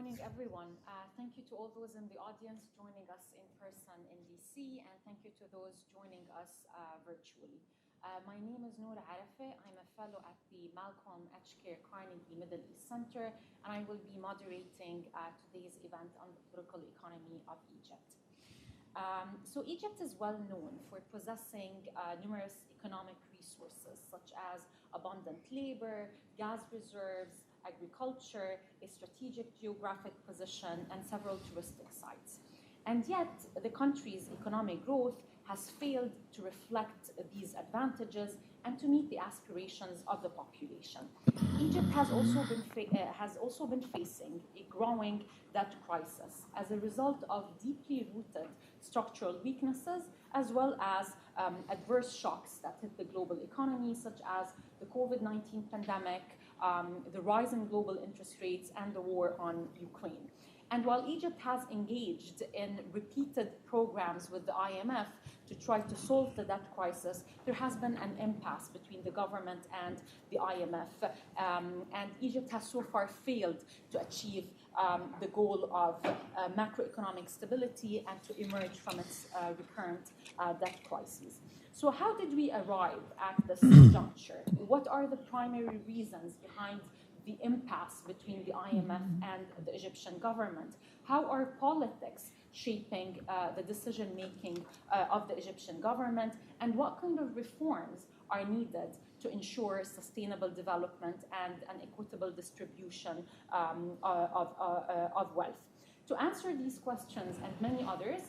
morning, everyone. Thank you to all those in the audience joining us in person in DC, and thank you to those joining us virtually. My name is Nur Arafeh. I'm a fellow at the Malcolm H. Kerr Carnegie Middle East Center, and I will be moderating today's event on the political economy of Egypt. So Egypt is well known for possessing numerous economic resources, such as abundant labor, gas reserves, agriculture, a strategic geographic position, and several touristic sites. And yet, the country's economic growth has failed to reflect these advantages and to meet the aspirations of the population. Egypt has also been facing a growing debt crisis as a result of deeply rooted structural weaknesses, as well as adverse shocks that hit the global economy, such as the COVID-19 pandemic, the rise in global interest rates, and the war on Ukraine. And while Egypt has engaged in repeated programs with the IMF to try to solve the debt crisis, there has been an impasse between the government and the IMF. And Egypt has so far failed to achieve the goal of macroeconomic stability and to emerge from its recurrent debt crises. So how did we arrive at this juncture? What are the primary reasons behind the impasse between the IMF and the Egyptian government? How are politics shaping the decision-making of the Egyptian government? And what kind of reforms are needed to ensure sustainable development and an equitable distribution of wealth? To answer these questions and many others,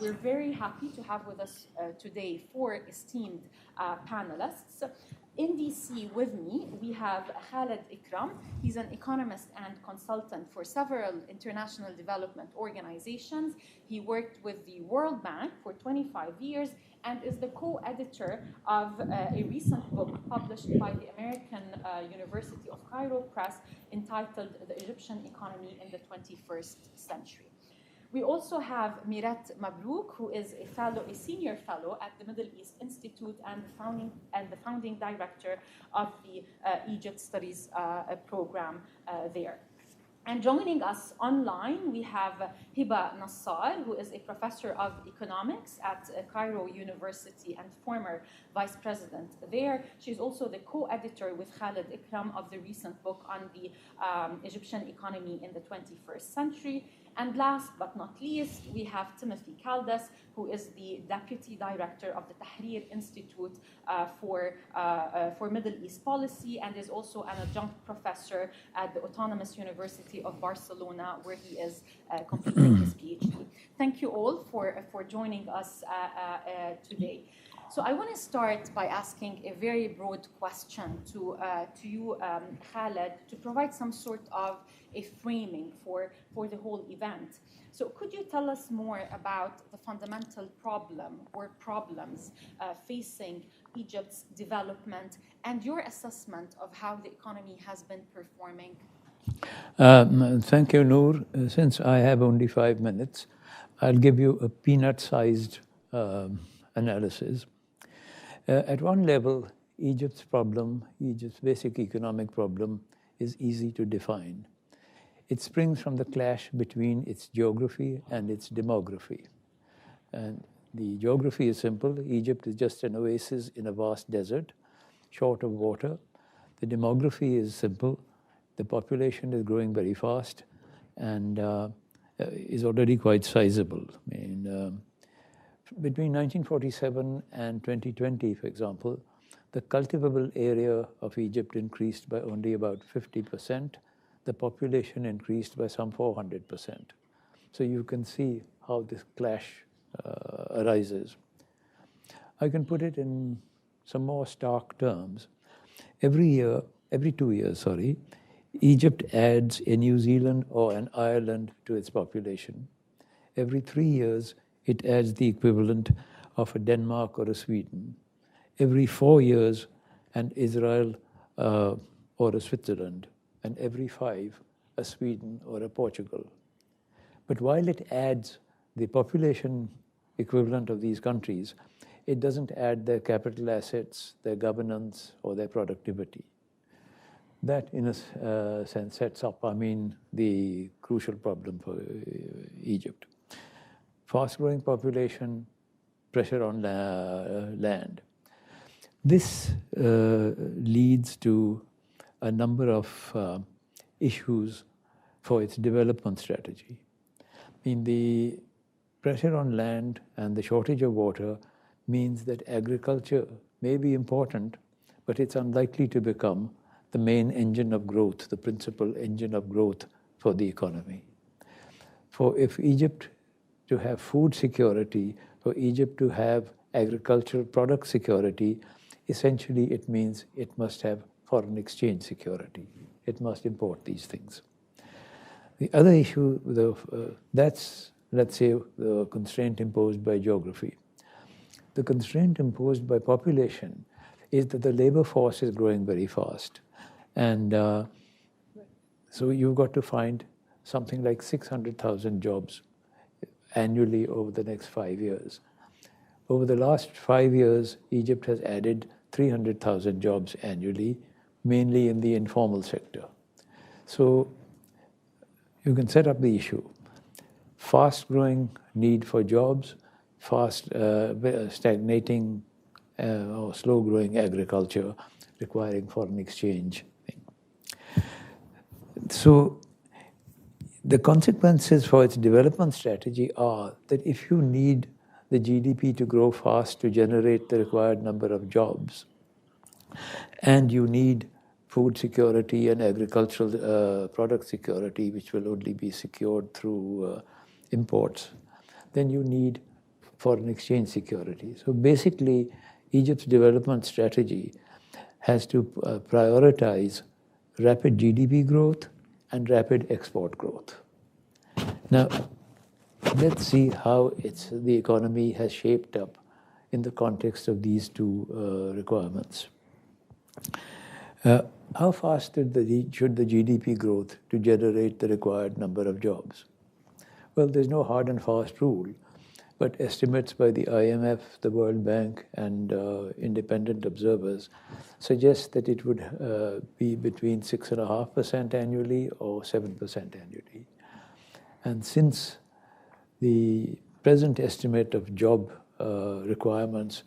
we're very happy to have with us today four esteemed panelists. In DC with me, we have Khalid Ikram. He's an economist and consultant for several international development organizations. He worked with the World Bank for 25 years and is the co-editor of a recent book published by the American University of Cairo Press entitled The Egyptian Economy in the 21st Century. We also have Mirette Mabrouk, who is a senior fellow at the Middle East Institute and the founding director of the Egypt Studies program there. And joining us online, we have Heba Nassar, who is a professor of economics at Cairo University and former vice president there. She's also the co-editor with Khalid Ikram of the recent book on the Egyptian economy in the 21st century. And last but not least, we have Timothy Kaldas, who is the deputy director of the Tahrir Institute for Middle East Policy and is also an adjunct professor at the Autonomous University of Barcelona, where he is completing his PhD. Thank you all for joining us today. So I want to start by asking a very broad question to you, Khalid, to provide some sort of a framing for the whole event. So could you tell us more about the fundamental problem or problems facing Egypt's development and your assessment of how the economy has been performing? Thank you, Noor. Since I have only 5 minutes, I'll give you a peanut-sized analysis. At one level, Egypt's basic economic problem, is easy to define. It springs from the clash between its geography and its demography. And the geography is simple. Egypt is just an oasis in a vast desert, short of water. The demography is simple. The population is growing very fast and is already quite sizable. I mean, between 1947 and 2020, for example, the cultivable area of Egypt increased by only about 50%. The population increased by some 400%. So you can see how this clash arises. I can put it in some more stark terms. Every 2 years, Egypt adds a New Zealand or an Ireland to its population. Every 3 years, it adds the equivalent of a Denmark or a Sweden. Every 4 years, an Israel or a Switzerland. And every 5, a Sweden or a Portugal. But while it adds the population equivalent of these countries, it doesn't add their capital assets, their governance, or their productivity. That, in a sense, sets up, the crucial problem for Egypt. Fast-growing population, pressure on land. This leads to a number of issues for its development strategy. The pressure on land and the shortage of water means that agriculture may be important, but it's unlikely to become the main engine of growth, the principal engine of growth for the economy. For if Egypt to have food security, for Egypt to have agricultural product security, essentially it means it must have foreign exchange security. It must import these things. The other issue, that's, let's say, the constraint imposed by geography. The constraint imposed by population is that the labor force is growing very fast. And so you've got to find something like 600,000 jobs annually over the next 5 years. Over the last 5 years, Egypt has added 300,000 jobs annually, mainly in the informal sector. So you can set up the issue. Fast-growing need for jobs, stagnating or slow-growing agriculture requiring foreign exchange. So the consequences for its development strategy are that if you need the GDP to grow fast to generate the required number of jobs, and you need food security and agricultural product security, which will only be secured through imports, then you need foreign exchange security. So basically, Egypt's development strategy has to prioritize rapid GDP growth and rapid export growth. Now, let's see how the economy has shaped up in the context of these two requirements. How fast should the GDP growth to generate the required number of jobs? Well, there's no hard and fast rule, but estimates by the IMF, the World Bank, and independent observers suggest that it would be between 6.5% annually or 7% annually. And since the present estimate of job requirements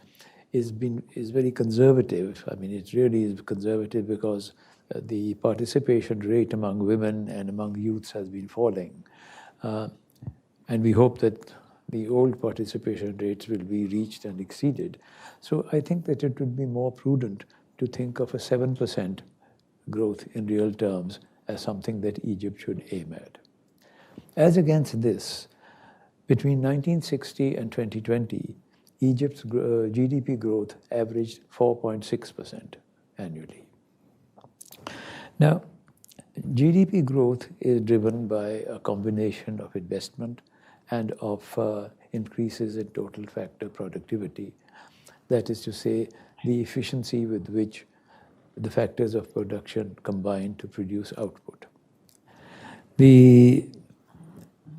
is very conservative, it really is conservative because the participation rate among women and among youths has been falling. And we hope that the old participation rates will be reached and exceeded. So I think that it would be more prudent to think of a 7% growth in real terms as something that Egypt should aim at. As against this, between 1960 and 2020, Egypt's GDP growth averaged 4.6% annually. Now, GDP growth is driven by a combination of investment and of increases in total factor productivity. That is to say, the efficiency with which the factors of production combine to produce output. The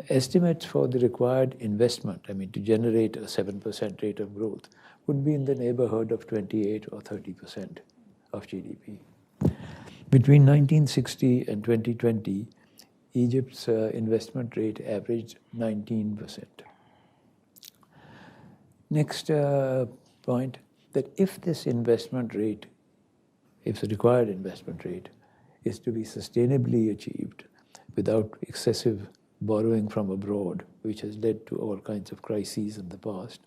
estimates for the required investment, to generate a 7% rate of growth, would be in the neighborhood of 28 or 30% of GDP. Between 1960 and 2020, Egypt's investment rate averaged 19%. Next point, that if this investment rate, if the required investment rate is to be sustainably achieved without excessive borrowing from abroad, which has led to all kinds of crises in the past,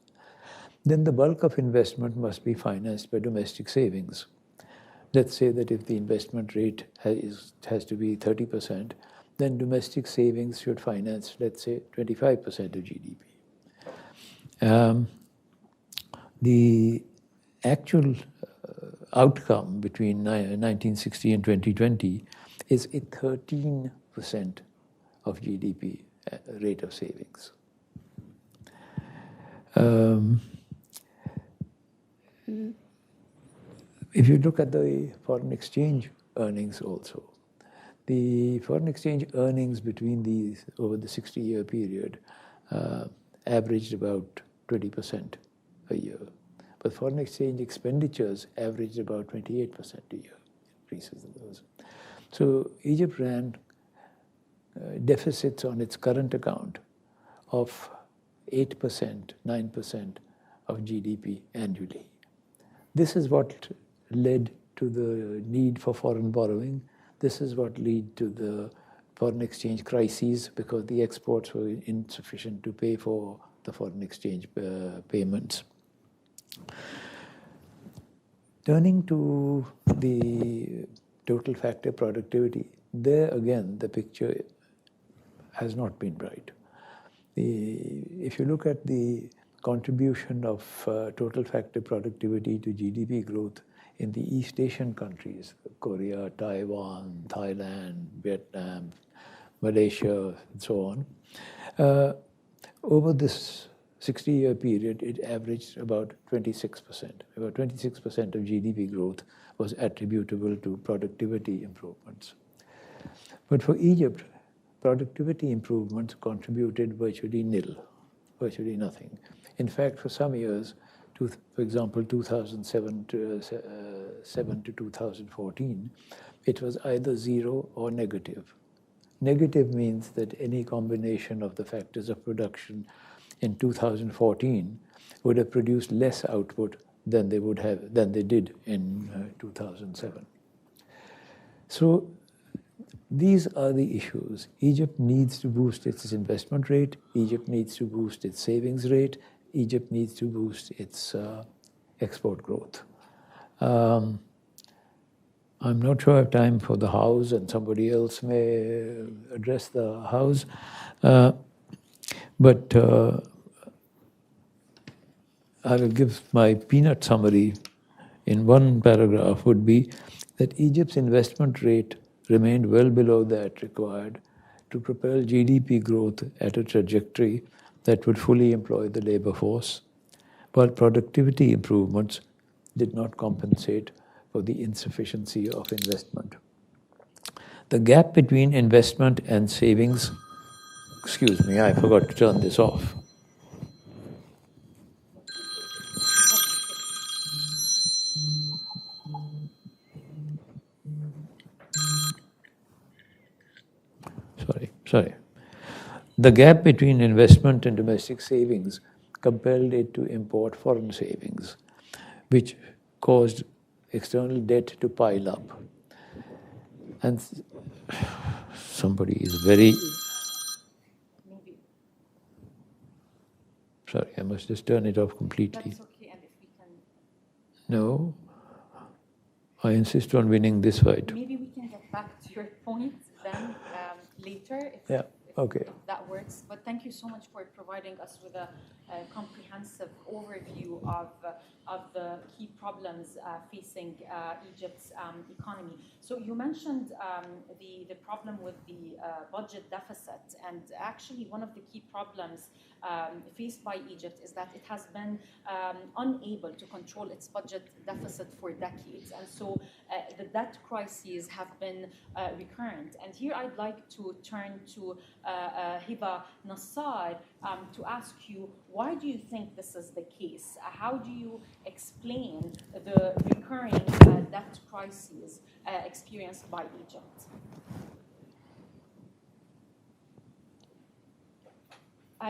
then the bulk of investment must be financed by domestic savings. Let's say that if the investment rate has to be 30%, then domestic savings should finance, let's say, 25% of GDP. The actual outcome between 1960 and 2020 is a 13% of GDP rate of savings. If you look at the foreign exchange earnings also, the foreign exchange earnings between these over the 60-year period averaged about 20% a year. But foreign exchange expenditures averaged about 28% a year, increases in those. So Egypt ran deficits on its current account of 8%, 9% of GDP annually. This is what led to the need for foreign borrowing. This is what led to the foreign exchange crises, because the exports were insufficient to pay for the foreign exchange payments. Turning to the total factor productivity, there again the picture has not been bright. If you look at the contribution of total factor productivity to GDP growth in the East Asian countries, Korea, Taiwan, Thailand, Vietnam, Malaysia, and so on, over this 60-year period, it averaged about 26%. About 26% of GDP growth was attributable to productivity improvements. But for Egypt, productivity improvements contributed virtually nil, virtually nothing. In fact, for some years, for example, 2007 to 2014, it was either zero or negative. Negative means that any combination of the factors of production in 2014 would have produced less output than they did in 2007. So these are the issues. Egypt needs to boost its investment rate. Egypt needs to boost its savings rate. Egypt needs to boost its export growth. I'm not sure I have time for the house, and somebody else may address the house. But I will give my peanut summary in one paragraph would be that Egypt's investment rate remained well below that required to propel GDP growth at a trajectory that would fully employ the labor force, while productivity improvements did not compensate for the insufficiency of investment. The gap between investment and savings, excuse me, I forgot to turn this off. Sorry. The gap between investment and domestic savings compelled it to import foreign savings, which caused external debt to pile up. And somebody is very... Sorry, I must just turn it off completely. That's okay, and if we can... No, I insist on winning this fight. Maybe we can get back to your point then later, if that works. But thank you so much for providing us with a comprehensive overview of the key problems facing Egypt's economy. So you mentioned the problem with the budget deficit, and actually one of the key problems faced by Egypt is that it has been unable to control its budget deficit for decades, and so the debt crises have been recurrent. And here I'd like to turn to Heba Nassar to ask you, why do you think this is the case? How do you explain the recurring debt crises experienced by Egypt?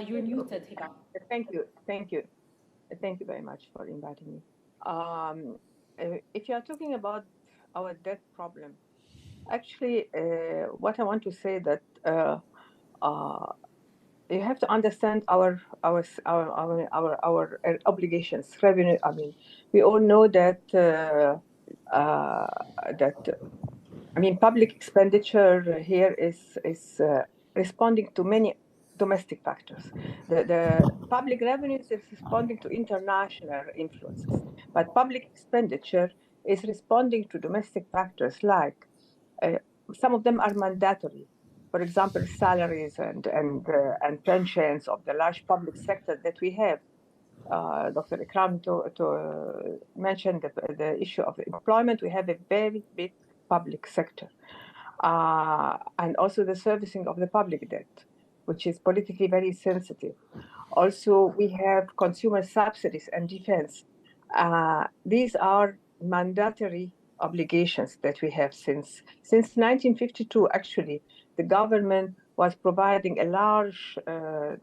You're muted, Heba. Thank you very much for inviting me. If you are talking about our debt problem, actually, what I want to say that you have to understand our obligations, revenue. I mean, we all know that public expenditure here is responding to many domestic factors. The public revenues is responding to international influences, but public expenditure is responding to domestic factors like some of them are mandatory. For example, salaries and pensions of the large public sector that we have. Dr. Ikram to mention the issue of employment. We have a very big public sector, and also the servicing of the public debt, which is politically very sensitive. Also, we have consumer subsidies and defense. These are mandatory obligations that we have since 1952. Actually, the government was providing a large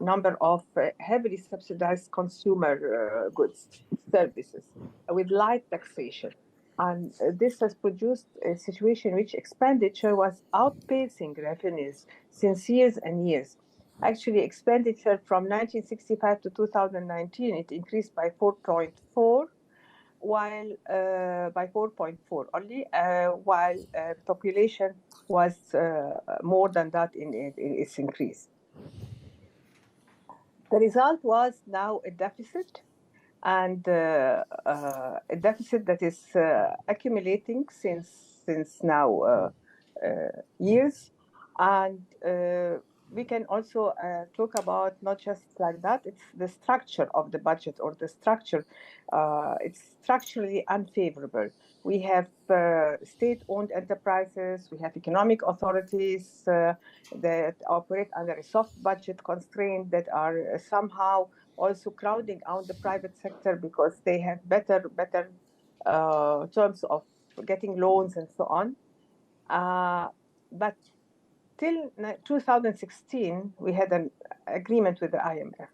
number of heavily subsidized consumer goods, services with light taxation. And this has produced a situation in which expenditure was outpacing revenues since years and years. Actually, expenditure from 1965 to 2019, it increased by 4.4, while by 4.4 only, while population was more than that in its increase. The result was now a deficit, and a deficit that is accumulating since now years. And we can also talk about not just like that, it's the structure of the budget, or the structure, it's structurally unfavorable. We have state-owned enterprises, we have economic authorities that operate under a soft budget constraint, that are somehow also crowding out the private sector because they have better terms of getting loans and so on. But till 2016, we had an agreement with the IMF,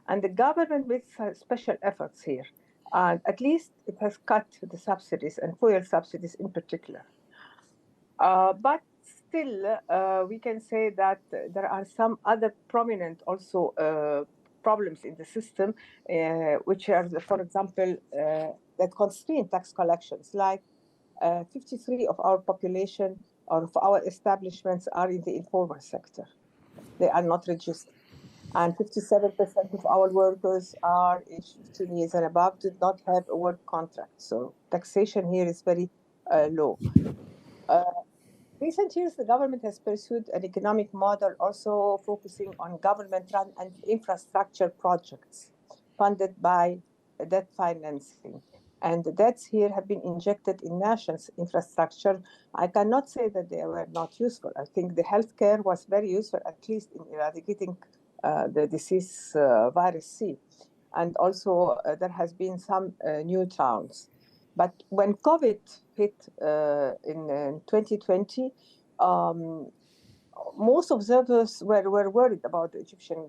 and the government made special efforts here. And at least it has cut the subsidies, and fuel subsidies in particular. But still, we can say that there are some other prominent also problems in the system, which are, for example, that constrain tax collections. Like 53% of our population or of our establishments are in the informal sector. They are not registered. And 57% of our workers are aged 15 years and above, did not have a work contract. So taxation here is very low. Recent years, the government has pursued an economic model also focusing on government-run and infrastructure projects funded by debt financing. And the debts here have been injected in nation's infrastructure. I cannot say that they were not useful. I think the healthcare was very useful, at least in eradicating the disease virus C. And also there has been some new towns. But when COVID hit in 2020, most observers were worried about the Egyptian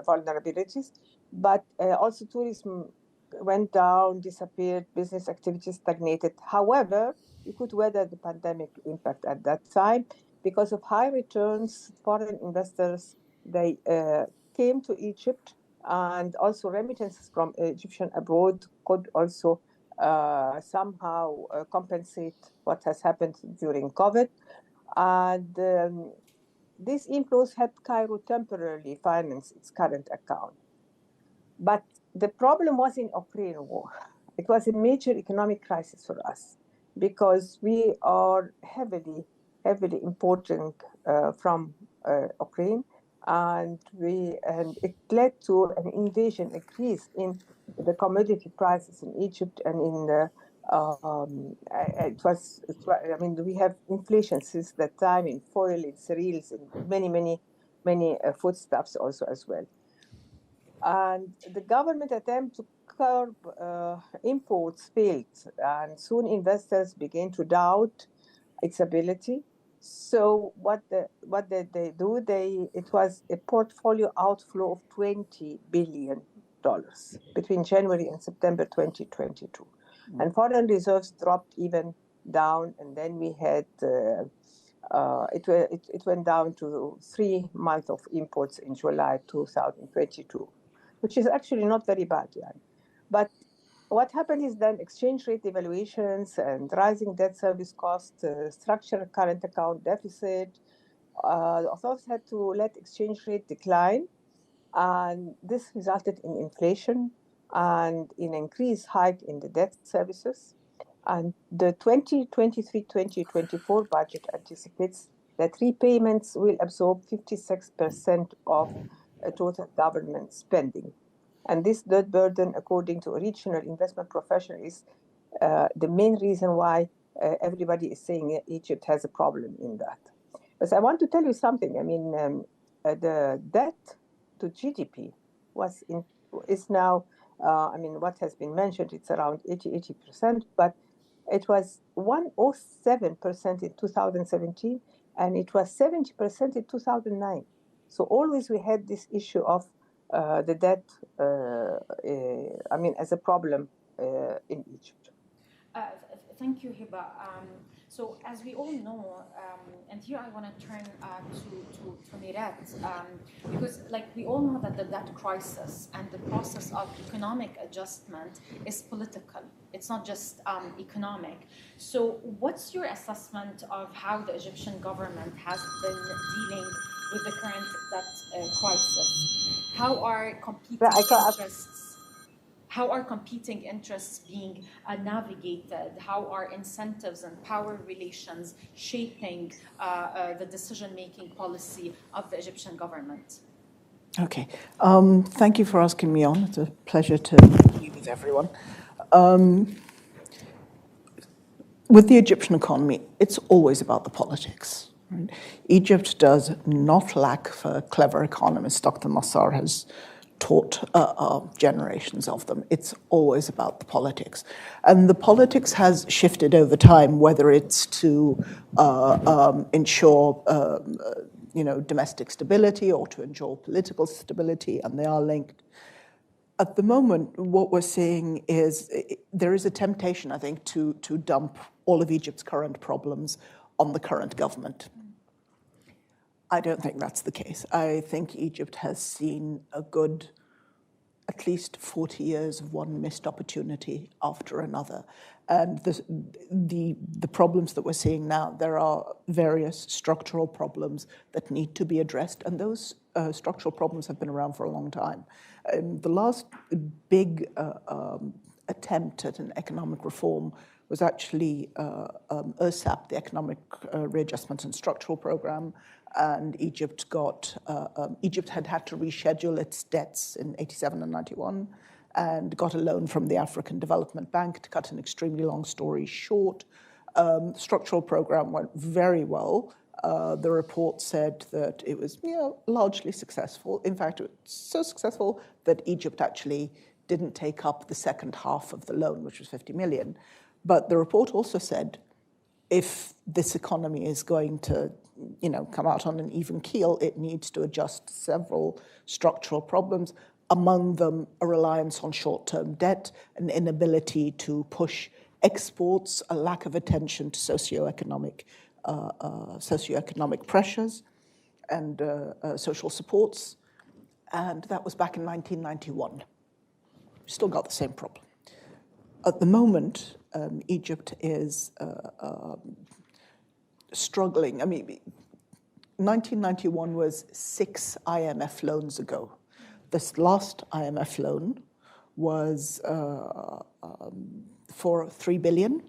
vulnerabilities, but also tourism went down, disappeared, business activities stagnated. However, we could weather the pandemic impact at that time because of high returns. Foreign investors, they came to Egypt, and also remittances from Egyptian abroad could also somehow compensate what has happened during COVID. And these inflows helped Cairo temporarily finance its current account. But the problem was in Ukraine war. It was a major economic crisis for us because we are heavily importing from Ukraine, and it led to an invasion, a increase in the commodity prices in Egypt, and in the I mean, we have inflation since that time in foil, in cereals, in many foodstuffs also as well. And the government attempt to curb imports failed, and soon investors began to doubt its ability. So what did they do? It was a portfolio outflow of $20 billion between January and September 2022. And foreign reserves dropped even down, and then we had it went down to 3 months of imports in July 2022, which is actually not very bad. Yeah. But what happened is then exchange rate devaluations and rising debt service costs, structural current account deficit. Authorities had to let exchange rate decline, and this resulted in inflation and in increased hike in the debt services. And the 2023-2024 budget anticipates that repayments will absorb 56% of total government spending. And this debt burden, according to a regional investment professional, is the main reason why everybody is saying Egypt has a problem in that. But I want to tell you something. I mean, the debt to GDP is now, I mean, what has been mentioned, it's around 80%, but it was 107% in 2017, and it was 70% in 2009. So always we had this issue of the debt, as a problem in Egypt. Thank you, Heba. So as we all know, and here I want to turn to Mirette, because we all know that the debt crisis and the process of economic adjustment is political. It's not just economic. So what's your assessment of how the Egyptian government has been dealing with the current debt crisis? How are competing interests being navigated? How are incentives and power relations shaping the decision-making policy of the Egyptian government? Okay. Thank you for asking me on. It's a pleasure to be with everyone. With the Egyptian economy, it's always about the politics. Right? Egypt does not lack for clever economists. Dr. Nassar has taught generations of them. It's always about the politics. And the politics has shifted over time, whether it's to ensure domestic stability or to ensure political stability, and they are linked. At the moment, what we're seeing is there is a temptation, I think, to dump all of Egypt's current problems on the current government. I don't think that's the case. I think Egypt has seen a good, at least 40 years of one missed opportunity after another. And the problems that we're seeing now, there are various structural problems that need to be addressed, and those structural problems have been around for a long time. The last big attempt at an economic reform was actually ERSAP, the Economic Readjustment and Structural Program, and Egypt had to reschedule its debts in 87 and 91 and got a loan from the African Development Bank. To cut an extremely long story short, the structural program went very well. The report said that it was largely successful. In fact, it was so successful that Egypt actually didn't take up the second half of the loan, which was 50 million. But the report also said, if this economy is going to come out on an even keel, it needs to adjust several structural problems, among them a reliance on short-term debt, an inability to push exports, a lack of attention to socioeconomic pressures and social supports. And that was back in 1991. Still got the same problem. At the moment, Egypt is struggling. 1991 was 6 IMF loans ago. This last IMF loan was for 3 billion.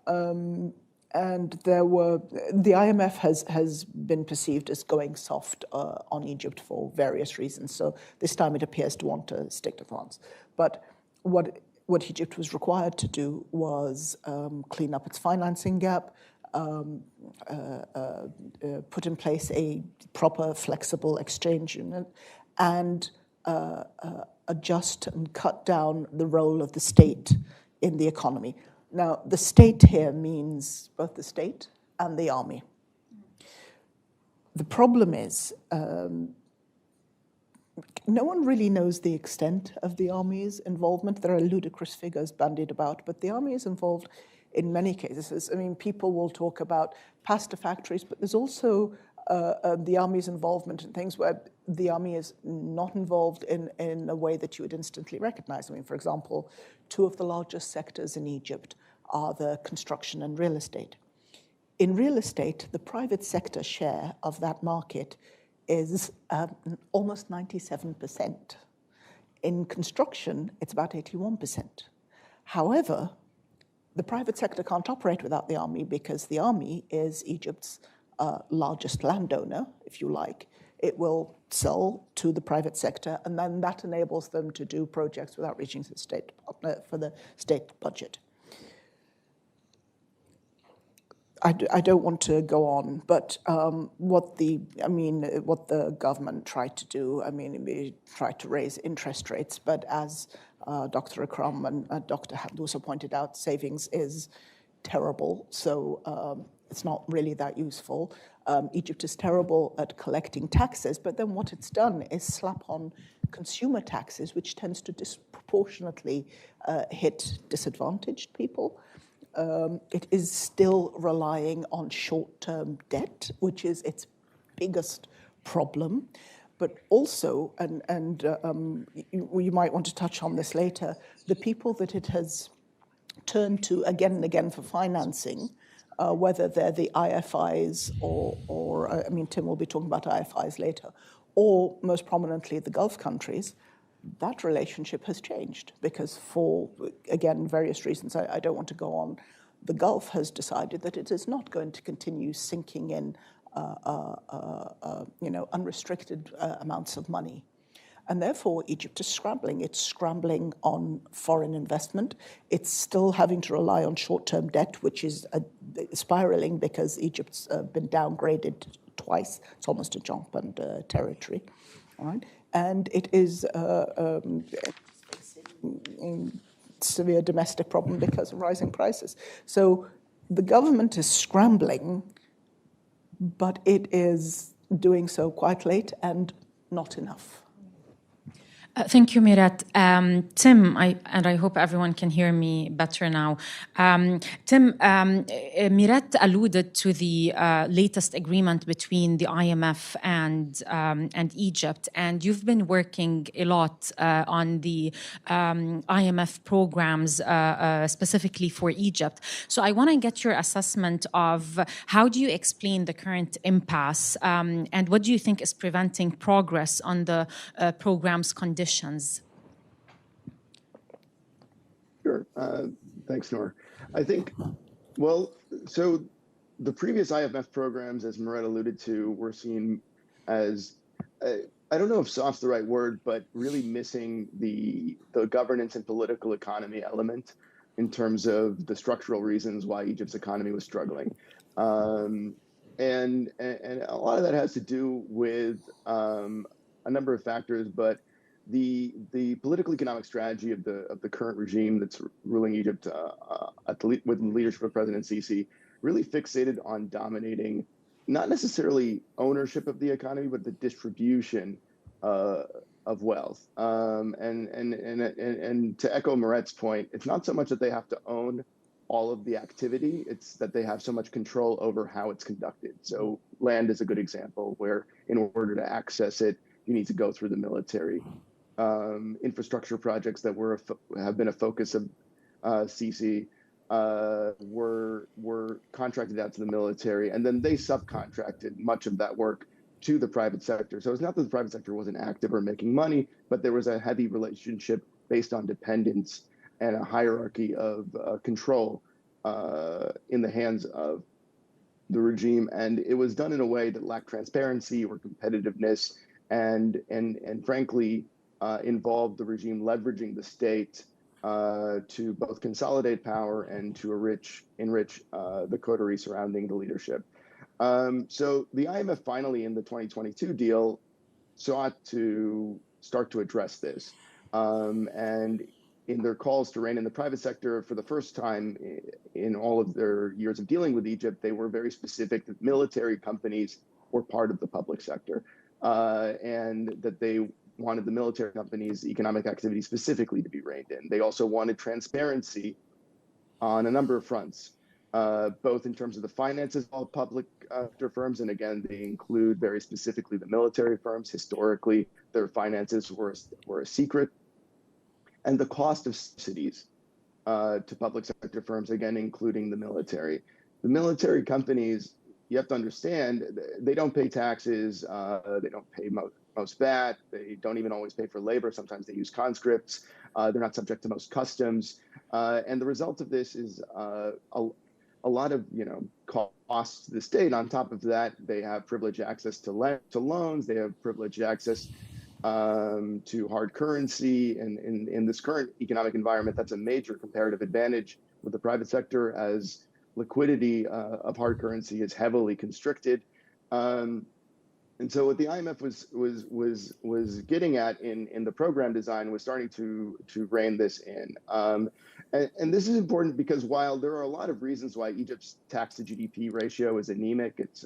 And the IMF has been perceived as going soft on Egypt for various reasons. So this time it appears to want to stick to France. But what Egypt was required to do was clean up its financing gap, put in place a proper, flexible exchange unit, and adjust and cut down the role of the state in the economy. Now, the state here means both the state and the army. The problem is no one really knows the extent of the army's involvement. There are ludicrous figures bandied about, but the army is involved in many cases. People will talk about pasta factories, but there's also the army's involvement in things where the army is not involved in a way that you would instantly recognize. For example, 2 of the largest sectors in Egypt are the construction and real estate. In real estate, the private sector share of that market is almost 97%. In construction, it's about 81%. However, the private sector can't operate without the army because the army is Egypt's largest landowner, if you like. It will sell to the private sector, and then that enables them to do projects without reaching the state for the state budget. I don't want to go on, but what the government tried to do, they tried to raise interest rates, but as Dr. Ikram and Dr. Kaldas pointed out, savings is terrible, so it's not really that useful. Egypt is terrible at collecting taxes, but then what it's done is slap on consumer taxes, which tends to disproportionately hit disadvantaged people. It is still relying on short-term debt, which is its biggest problem. But also, and you might want to touch on this later, the people that it has turned to again and again for financing, whether they're the IFIs or I mean, Tim will be talking about IFIs later, or most prominently the Gulf countries, that relationship has changed because for, again, various reasons, I don't want to go on, the Gulf has decided that it is not going to continue sinking in unrestricted amounts of money. And therefore, Egypt is scrambling. It's scrambling on foreign investment. It's still having to rely on short-term debt, which is spiraling because Egypt's been downgraded twice. It's almost a jump and territory. All right? And it is facing severe domestic problem because of rising prices. So the government is scrambling, but it is doing so quite late and not enough. Thank you, Mirette. Tim, I hope everyone can hear me better now. Tim, Mirette alluded to the latest agreement between the IMF and Egypt, and you've been working a lot on the IMF programs specifically for Egypt. So I want to get your assessment of how do you explain the current impasse, and what do you think is preventing progress on the program's conditions? Sure. Thanks, Nur. I think, well, so the previous IMF programs, as Mirette alluded to, were seen as, I don't know if soft's the right word, but really missing the governance and political economy element in terms of the structural reasons why Egypt's economy was struggling. And a lot of that has to do with a number of factors, but the political economic strategy of the current regime that's ruling Egypt with the leadership of President Sisi really fixated on dominating not necessarily ownership of the economy, but the distribution of wealth. And to echo Mirette's point, it's not so much that they have to own all of the activity, it's that they have so much control over how it's conducted. So land is a good example where in order to access it, you need to go through the military. Infrastructure projects that have been a focus of Sisi were contracted out to the military, and then they subcontracted much of that work to the private sector. So it's not that the private sector wasn't active or making money, but there was a heavy relationship based on dependence and a hierarchy of control in the hands of the regime. And it was done in a way that lacked transparency or competitiveness, and frankly, involved the regime leveraging the state to both consolidate power and to enrich the coterie surrounding the leadership. So the IMF finally in the 2022 deal sought to start to address this. And in their calls to rein in the private sector for the first time in all of their years of dealing with Egypt, they were very specific that military companies were part of the public sector, and that they wanted the military companies' economic activity specifically to be reined in. They also wanted transparency on a number of fronts, both in terms of the finances of all public sector firms, and again, they include very specifically the military firms. Historically, their finances were a secret, and the cost of subsidies to public sector firms, again, including the military. The military companies, you have to understand, they don't pay taxes, they don't pay most VAT, they don't even always pay for labor. Sometimes they use conscripts. They're not subject to most customs. And the result of this is a lot of costs to the state. On top of that, they have privileged access to loans. They have privileged access to hard currency. And in this current economic environment, that's a major comparative advantage with the private sector, as liquidity of hard currency is heavily constricted. And And so what the IMF was getting at in the program design was starting to rein this in. And this is important because while there are a lot of reasons why Egypt's tax to GDP ratio is anemic, it's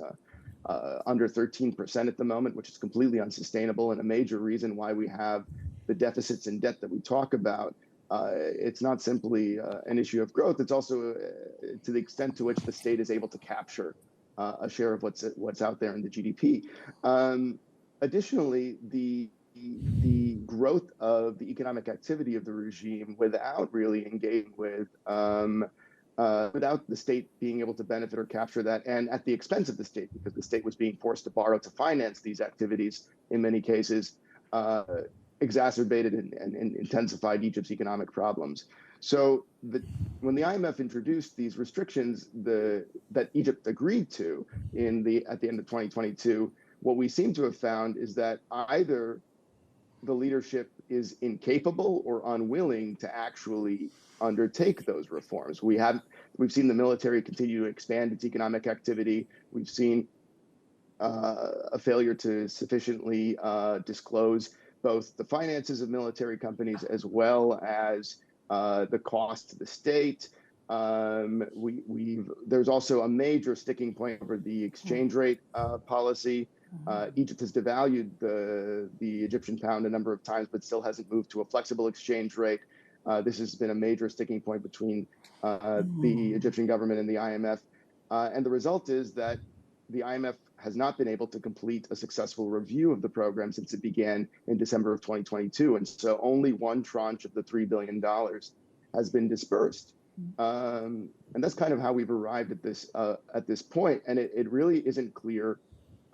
under 13% at the moment, which is completely unsustainable, and a major reason why we have the deficits and debt that we talk about. It's not simply an issue of growth. It's also to the extent to which the state is able to capture a share of what's out there in the GDP. Additionally, the growth of the economic activity of the regime without really engaging with, without the state being able to benefit or capture that, and at the expense of the state, because the state was being forced to borrow to finance these activities in many cases, exacerbated and intensified Egypt's economic problems. So when the IMF introduced these restrictions that Egypt agreed to at the end of 2022, what we seem to have found is that either the leadership is incapable or unwilling to actually undertake those reforms. We've seen the military continue to expand its economic activity. We've seen a failure to sufficiently disclose both the finances of military companies as well as the cost to the state. There's also a major sticking point over the exchange rate policy. Egypt has devalued the Egyptian pound a number of times, but still hasn't moved to a flexible exchange rate. This has been a major sticking point between the Egyptian government and the IMF. And the result is that the IMF has not been able to complete a successful review of the program since it began in December of 2022. And so only one tranche of the $3 billion has been dispersed. And that's kind of how we've arrived at this point. And it really isn't clear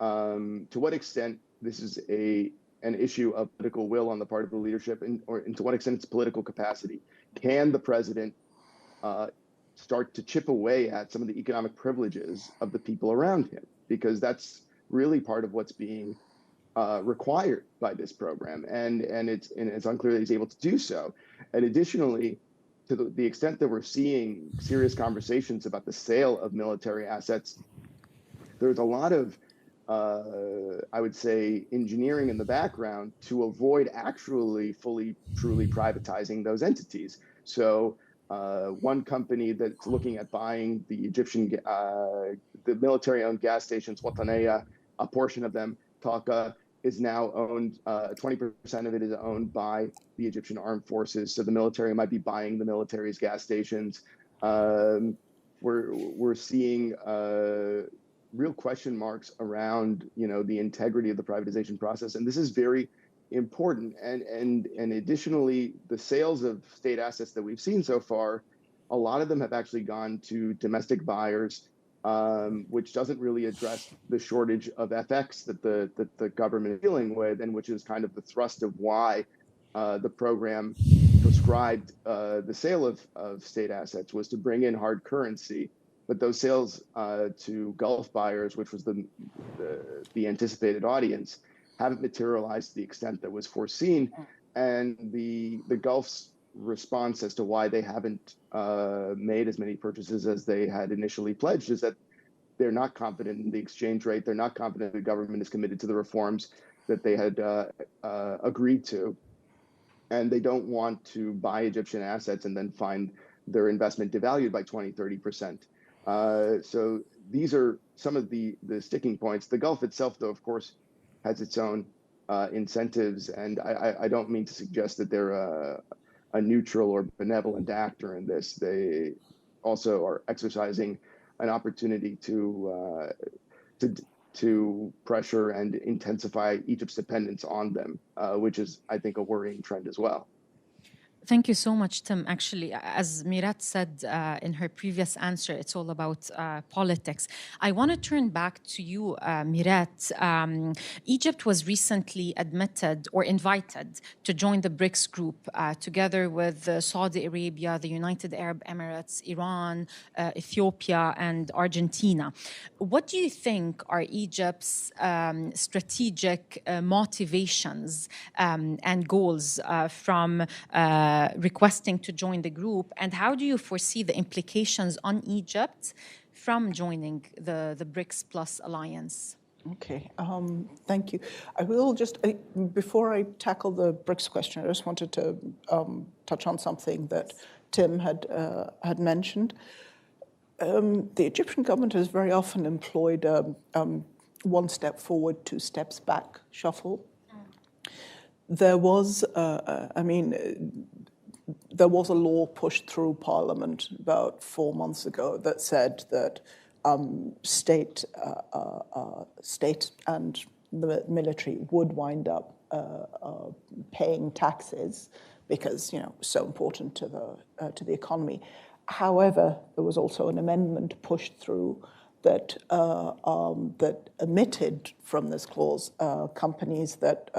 to what extent this is an issue of political will on the part of the leadership, and to what extent it's political capacity. Can the president start to chip away at some of the economic privileges of the people around him? Because that's really part of what's being required by this program, and it's unclear that he's able to do so. And additionally, to the extent that we're seeing serious conversations about the sale of military assets, there's a lot of I would say engineering in the background to avoid actually truly privatizing those entities. So one company that's looking at buying the Egyptian, the military-owned gas stations, Wataniya, a portion of them, Taka, is now owned, 20% of it is owned by the Egyptian armed forces. So the military might be buying the military's gas stations. We're seeing real question marks around, the integrity of the privatization process. And this is very important. And additionally, the sales of state assets that we've seen so far, a lot of them have actually gone to domestic buyers, which doesn't really address the shortage of FX that the government is dealing with, and which is kind of the thrust of why the program prescribed the sale of state assets, was to bring in hard currency. But those sales to Gulf buyers, which was the anticipated audience, haven't materialized to the extent that was foreseen. And the Gulf's response as to why they haven't made as many purchases as they had initially pledged is that they're not confident in the exchange rate. They're not confident the government is committed to the reforms that they had agreed to. And they don't want to buy Egyptian assets and then find their investment devalued by 20-30%. So these are some of the sticking points. The Gulf itself, though, of course, has its own incentives. And I don't mean to suggest that they're a neutral or benevolent actor in this. They also are exercising an opportunity to pressure and intensify Egypt's dependence on them, which is, I think, a worrying trend as well. Thank you so much, Tim. Actually, as Mirette said in her previous answer, it's all about politics. I want to turn back to you, Mirette. Egypt was recently admitted or invited to join the BRICS group together with Saudi Arabia, the United Arab Emirates, Iran, Ethiopia, and Argentina. What do you think are Egypt's strategic motivations and goals from requesting to join the group, and how do you foresee the implications on Egypt from joining the BRICS Plus alliance? Okay, thank you. I will just, before I tackle the BRICS question, I just wanted to touch on something that Tim had mentioned. The Egyptian government has very often employed one step forward, two steps back shuffle. There was, there was a law pushed through Parliament about 4 months ago that said that state and the military would wind up paying taxes because, you know, it's so important to the economy. However, there was also an amendment pushed through that that omitted from this clause companies that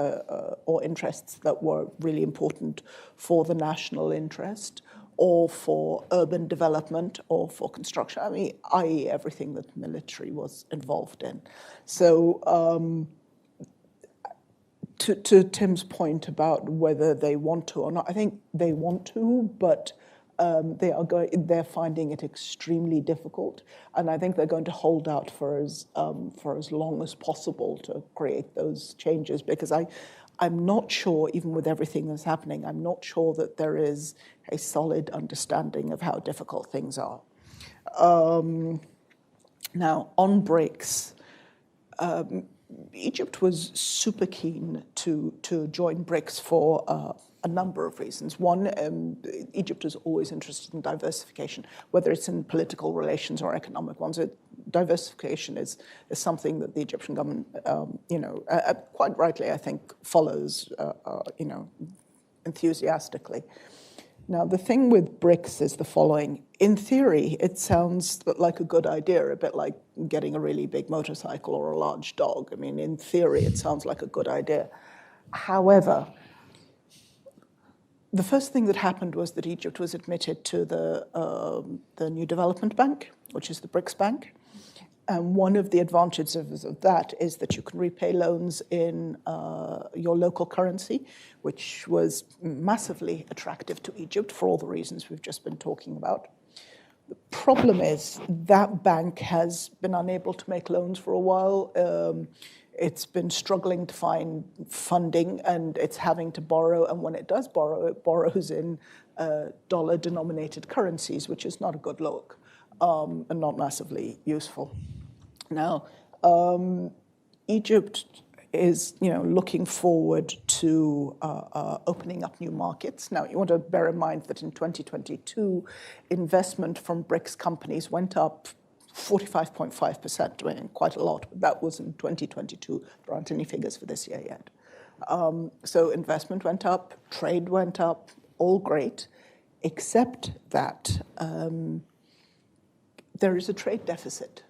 or interests that were really important for the national interest, or for urban development, or for construction. I mean, i.e., everything that the military was involved in. So, to Tim's point about whether they want to or not, I think they want to, but they're finding it extremely difficult, and I think they're going to hold out for as long as possible to create those changes, because I'm not sure, even with everything that's happening, I'm not sure that there is a solid understanding of how difficult things are. Now, on BRICS, Egypt was super keen to join BRICS for a number of reasons. One, Egypt is always interested in diversification, whether it's in political relations or economic ones. Diversification is something that the Egyptian government, quite rightly, I think, follows, enthusiastically. Now, the thing with BRICS is the following. In theory, it sounds like a good idea, a bit like getting a really big motorcycle or a large dog. I mean, in theory, it sounds like a good idea. However, the first thing that happened was that Egypt was admitted to the New Development Bank, which is the BRICS Bank. And one of the advantages of that is that you can repay loans in your local currency, which was massively attractive to Egypt for all the reasons we've just been talking about. The problem is that bank has been unable to make loans for a while. It's been struggling to find funding, and it's having to borrow. And when it does borrow, it borrows in dollar-denominated currencies, which is not a good look. And not massively useful. Now, Egypt is, looking forward to opening up new markets. Now, you want to bear in mind that in 2022, investment from BRICS companies went up 45.5%, I mean, quite a lot. But that was in 2022. There aren't any figures for this year yet. So investment went up, trade went up, all great, except that there is a trade deficit.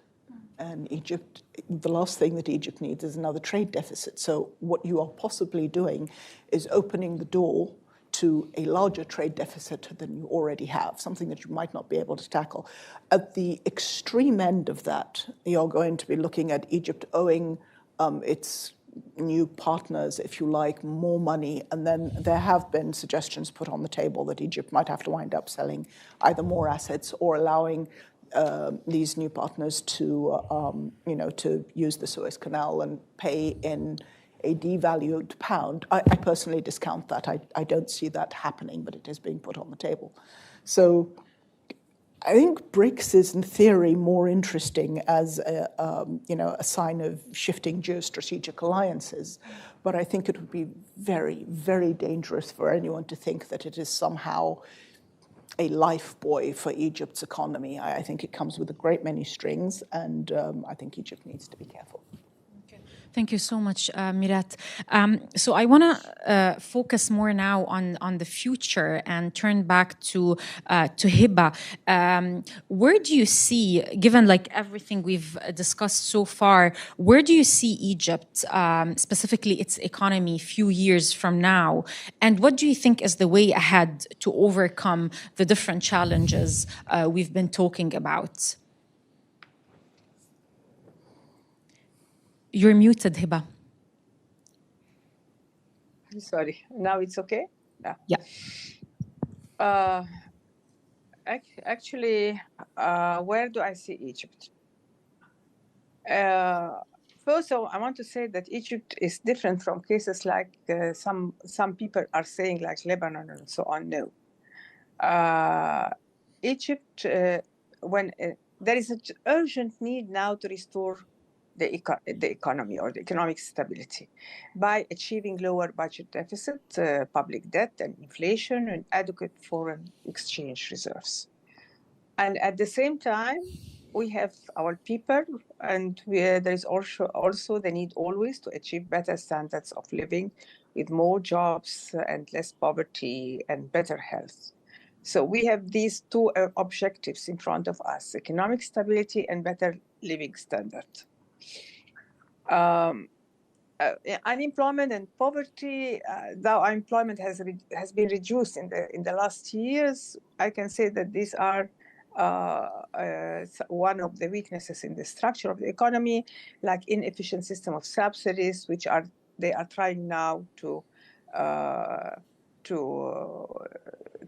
And Egypt, the last thing that Egypt needs is another trade deficit. So what you are possibly doing is opening the door to a larger trade deficit than you already have, something that you might not be able to tackle. At the extreme end of that, you're going to be looking at Egypt owing its new partners, if you like, more money. And then there have been suggestions put on the table that Egypt might have to wind up selling either more assets or allowing these new partners to, to use the Suez Canal and pay in a devalued pound. I personally discount that. I don't see that happening, but it is being put on the table. So I think BRICS is, in theory, more interesting as a sign of shifting geostrategic alliances. But I think it would be very, very dangerous for anyone to think that it is somehow a life buoy for Egypt's economy. I think it comes with a great many strings, and I think Egypt needs to be careful. Thank you so much, Mirette. So I want to focus more now on the future and turn back to Heba. Where do you see, given like everything we've discussed so far, where do you see Egypt, specifically its economy, few years from now? And what do you think is the way ahead to overcome the different challenges we've been talking about? You're muted, Heba. Sorry. Now it's okay? Yeah. Actually, where do I see Egypt? First, I want to say that Egypt is different from cases like some people are saying, like Lebanon and so on. No. Egypt, when there is an urgent need now to restore the economy or the economic stability by achieving lower budget deficit, public debt and inflation, and adequate foreign exchange reserves. And at the same time, we have our people, and there is also the need always to achieve better standards of living with more jobs and less poverty and better health. So we have these two objectives in front of us: economic stability and better living standard. Unemployment and poverty, though unemployment has been reduced in the last years, I can say that these are one of the weaknesses in the structure of the economy, like inefficient system of subsidies, which they are trying now to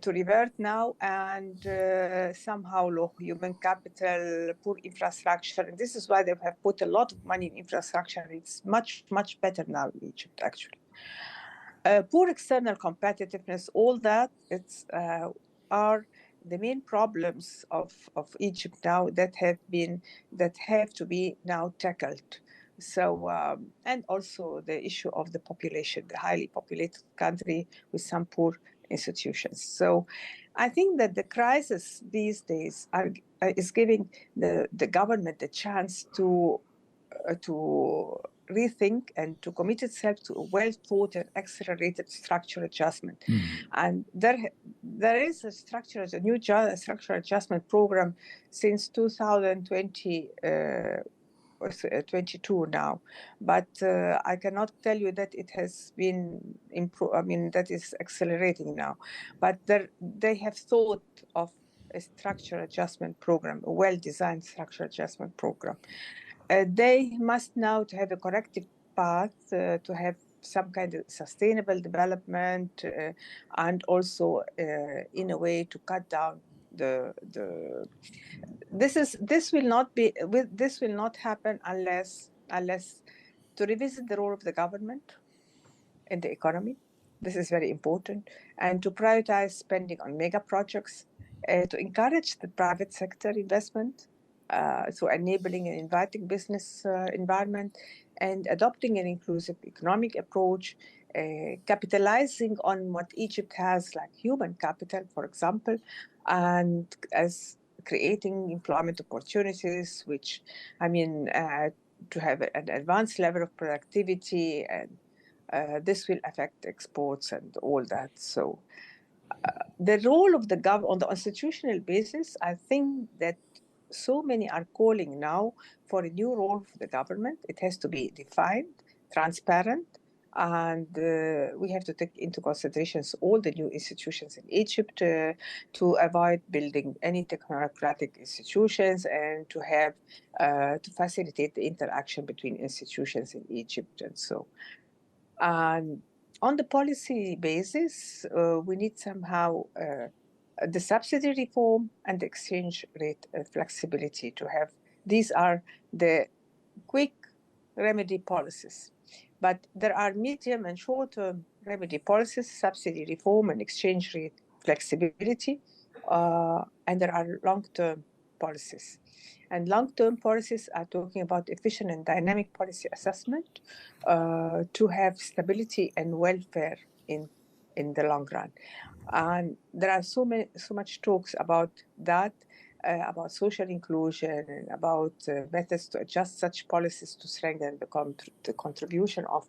revert now, and somehow low human capital, poor infrastructure. And this is why they have put a lot of money in infrastructure. It's much, much better now in Egypt, actually. Poor external competitiveness, all that, are the main problems of Egypt now that have to be now tackled. So, and also the issue of the population, the highly populated country with some poor institutions. So I think that the crisis these days is giving the government the chance to rethink and to commit itself to a well-thought and accelerated structural adjustment. And there is a new structural adjustment program since 2020. 22 now, but I cannot tell you that it has been improved. I mean, that is accelerating now, but they have thought of a structural adjustment program, a well-designed structural adjustment program. They must now to have a corrective path to have some kind of sustainable development and also in a way to cut down this will not happen unless to revisit the role of the government in the economy. This is very important, and to prioritize spending on mega projects, to encourage the private sector investment, so enabling an inviting business environment, and adopting an inclusive economic approach, capitalizing on what Egypt has, like human capital, for example, and as creating employment opportunities, which, I mean, to have an advanced level of productivity, and this will affect exports and all that. So the role of the government on the institutional basis, I think that so many are calling now for a new role for the government. It has to be defined, transparent, and we have to take into consideration all the new institutions in Egypt to avoid building any technocratic institutions, and to have to facilitate the interaction between institutions in Egypt. And so, and on the policy basis, we need somehow the subsidy reform and the exchange rate flexibility to have. These are the quick remedy policies. But there are medium and short-term remedy policies, subsidy reform and exchange rate flexibility, and there are long-term policies. And long-term policies are talking about efficient and dynamic policy assessment to have stability and welfare in the long run. And there are so much talks about that, about social inclusion, and about methods to adjust such policies to strengthen the contribution of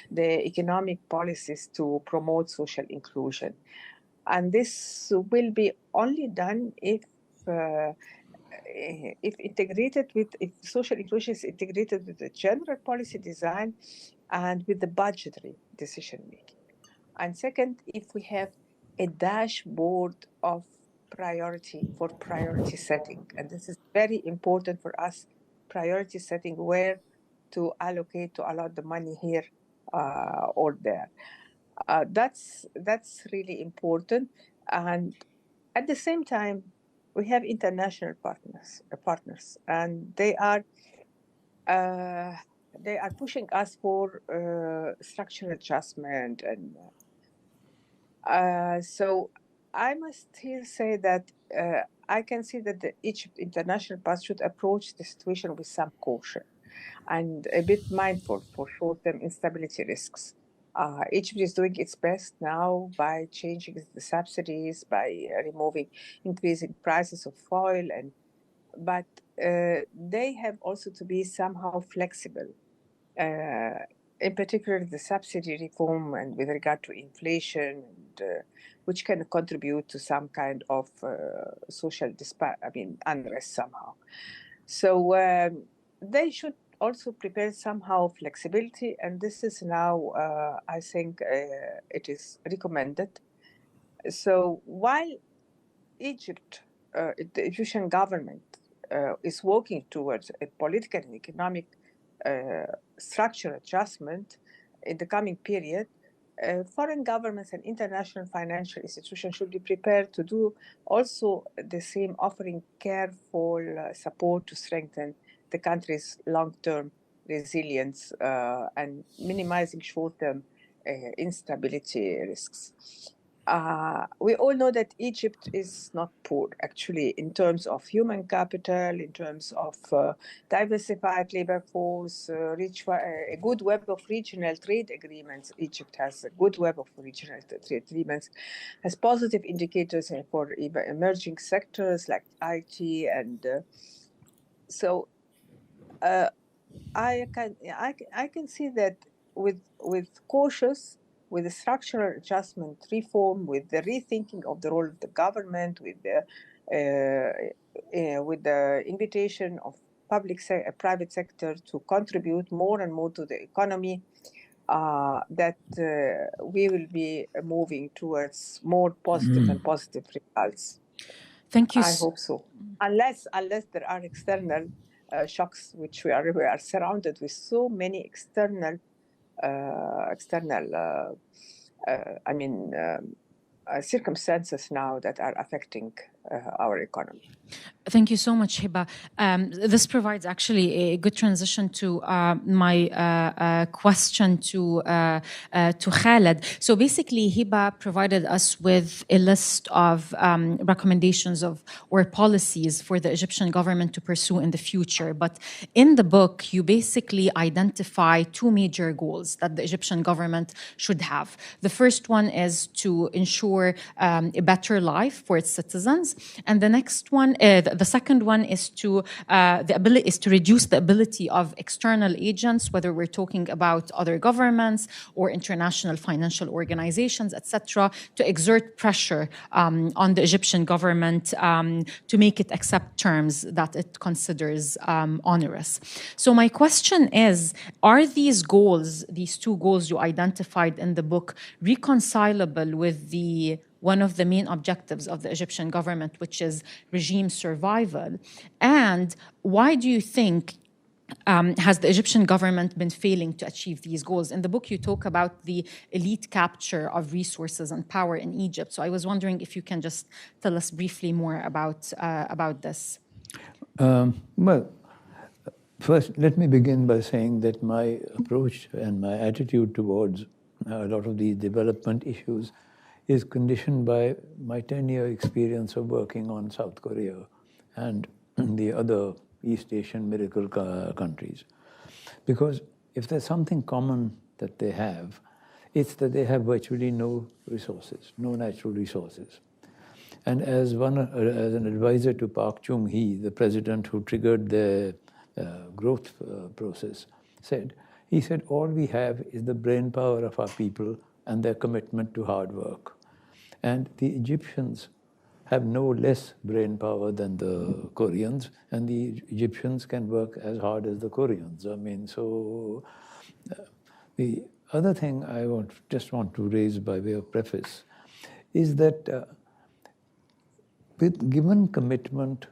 the economic policies to promote social inclusion. And this will be only done if social inclusion is integrated with the general policy design and with the budgetary decision making. And second, if we have a dashboard of priority setting, and this is very important for us, priority setting, where to allot the money here or there. That's really important. And at the same time, we have international partners, and they are they are pushing us for structural adjustment, and so I must here say that I can see that the Egypt International Pass should approach the situation with some caution and a bit mindful for short-term instability risks. Egypt is doing its best now by changing the subsidies, by removing increasing prices of oil, but they have also to be somehow flexible. In particular, the subsidy reform and with regard to inflation, and, which can contribute to some kind of social unrest somehow. So they should also prepare somehow flexibility, and this is now, I think, it is recommended. So while Egypt, the Egyptian government, is working towards a political and economic structural adjustment in the coming period, foreign governments and international financial institutions should be prepared to do also the same, offering careful support to strengthen the country's long-term resilience and minimizing short-term instability risks. We all know that Egypt is not poor, actually, in terms of human capital, in terms of diversified labor force, a good web of regional trade agreements. Egypt has a good web of regional trade agreements, has positive indicators for even emerging sectors like IT, and so I can see that with cautious, with the structural adjustment reform, with the rethinking of the role of the government, with the invitation of private sector to contribute more and more to the economy, that we will be moving towards more positive and positive results. Thank you. I hope so. Unless there are external shocks, which we are surrounded with so many external circumstances now that are affecting our economy. Thank you so much, Heba. This provides actually a good transition to my question to Khalid. So basically, Heba provided us with a list of recommendations or policies for the Egyptian government to pursue in the future. But in the book, you basically identify two major goals that the Egyptian government should have. The first one is to ensure a better life for its citizens, and the next one, the second one is to reduce the ability of external agents, whether we're talking about other governments or international financial organizations, etc., to exert pressure on the Egyptian government to make it accept terms that it considers onerous. So my question is, are these goals, these two goals you identified in the book, reconcilable with one of the main objectives of the Egyptian government, which is regime survival? And why do you think has the Egyptian government been failing to achieve these goals? In the book, you talk about the elite capture of resources and power in Egypt. So I was wondering if you can just tell us briefly more about this. Well, first, let me begin by saying that my approach and my attitude towards a lot of these development issues is conditioned by my 10-year experience of working on South Korea and the other East Asian miracle countries. Because if there's something common that they have, it's that they have virtually no resources, no natural resources. And as an advisor to Park Chung-hee, the president who triggered the growth process, he said, all we have is the brain power of our people and their commitment to hard work. And the Egyptians have no less brain power than the Koreans, and the Egyptians can work as hard as the Koreans. I mean, so the other thing I just want to raise by way of preface is that with given commitment,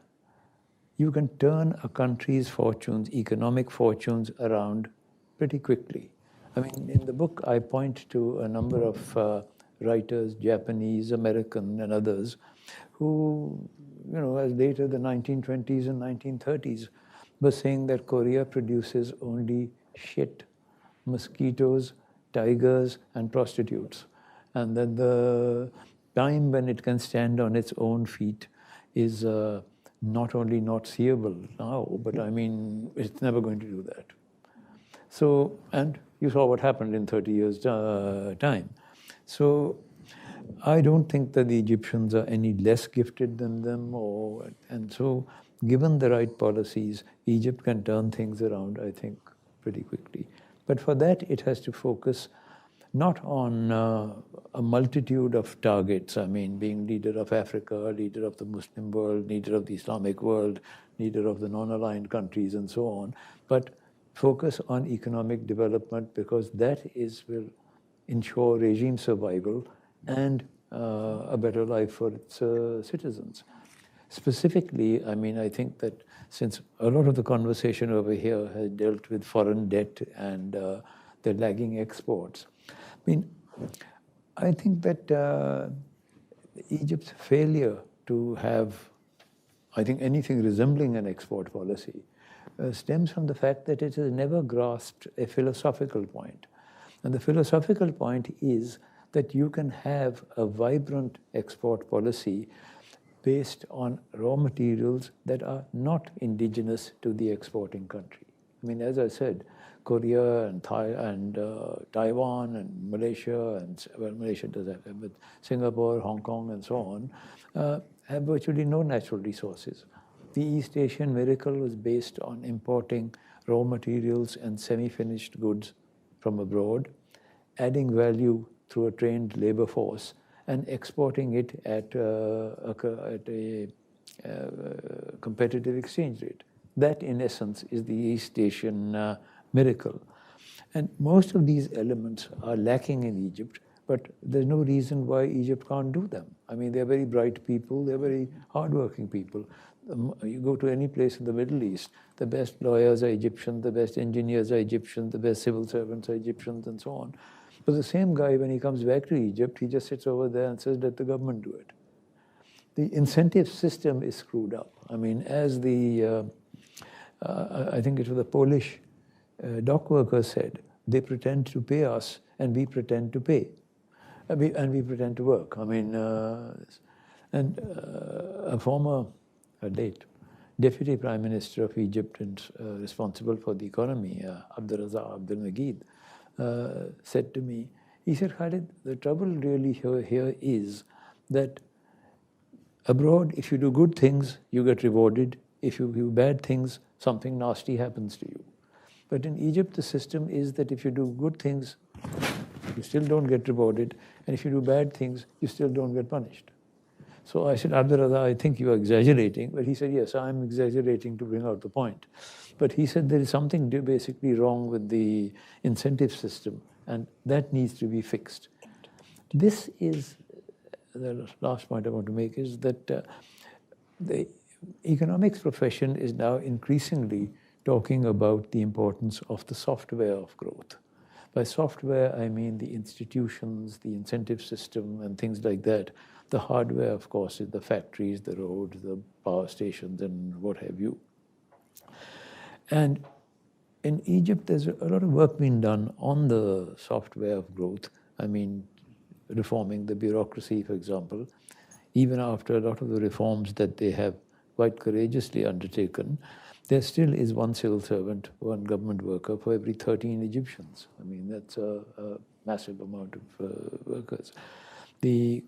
you can turn a country's fortunes, economic fortunes, around pretty quickly. I mean, in the book, I point to a number of writers, Japanese, American, and others, who, as late as the 1920s and 1930s, were saying that Korea produces only shit, mosquitoes, tigers, and prostitutes. And that the time when it can stand on its own feet is not only not seeable now, but I mean, it's never going to do that. So, and you saw what happened in 30 years' time. So I don't think that the Egyptians are any less gifted than them, and so given the right policies, Egypt can turn things around, I think, pretty quickly. But for that, it has to focus not on a multitude of targets, I mean, being leader of Africa, leader of the Muslim world, leader of the Islamic world, leader of the non-aligned countries, and so on, but focus on economic development, because that will ensure regime survival and a better life for its citizens. Specifically, I mean, I think that since a lot of the conversation over here has dealt with foreign debt and the lagging exports, I mean, I think that Egypt's failure to have, I think, anything resembling an export policy stems from the fact that it has never grasped a philosophical point. And the philosophical point is that you can have a vibrant export policy based on raw materials that are not indigenous to the exporting country. I mean, as I said, Korea and Taiwan and Malaysia, and well, Malaysia does have them, but Singapore, Hong Kong, and so on, have virtually no natural resources. The East Asian miracle was based on importing raw materials and semi-finished goods from abroad, adding value through a trained labor force, and exporting it at a competitive exchange rate. That, in essence, is the East Asian miracle. And most of these elements are lacking in Egypt, but there's no reason why Egypt can't do them. I mean, they're very bright people, they're very hardworking people. You go to any place in the Middle East, the best lawyers are Egyptians, the best engineers are Egyptians, the best civil servants are Egyptians, and so on. But the same guy, when he comes back to Egypt, he just sits over there and says, let the government do it. The incentive system is screwed up. I mean, as I think it was the Polish dock workers said, they pretend to pay us and we pretend to pay. And we pretend to work. I mean, a late Deputy Prime Minister of Egypt and responsible for the economy, Abdulrazak Abdul Majid, said to me, he said, Khalid, the trouble really here is that abroad, if you do good things, you get rewarded. If you do bad things, something nasty happens to you. But in Egypt, the system is that if you do good things, you still don't get rewarded. And if you do bad things, you still don't get punished. So I said, Abdulrazak, I think you are exaggerating. But he said, yes, I'm exaggerating to bring out the point. But he said there is something basically wrong with the incentive system, and that needs to be fixed. This is the last point I want to make, is that the economics profession is now increasingly talking about the importance of the software of growth. By software, I mean the institutions, the incentive system, and things like that. The hardware, of course, is the factories, the roads, the power stations, and what have you. And in Egypt, there's a lot of work being done on the software of growth. I mean, reforming the bureaucracy, for example. Even after a lot of the reforms that they have quite courageously undertaken, there still is one civil servant, one government worker for every 13 Egyptians. I mean, that's a massive amount of workers. The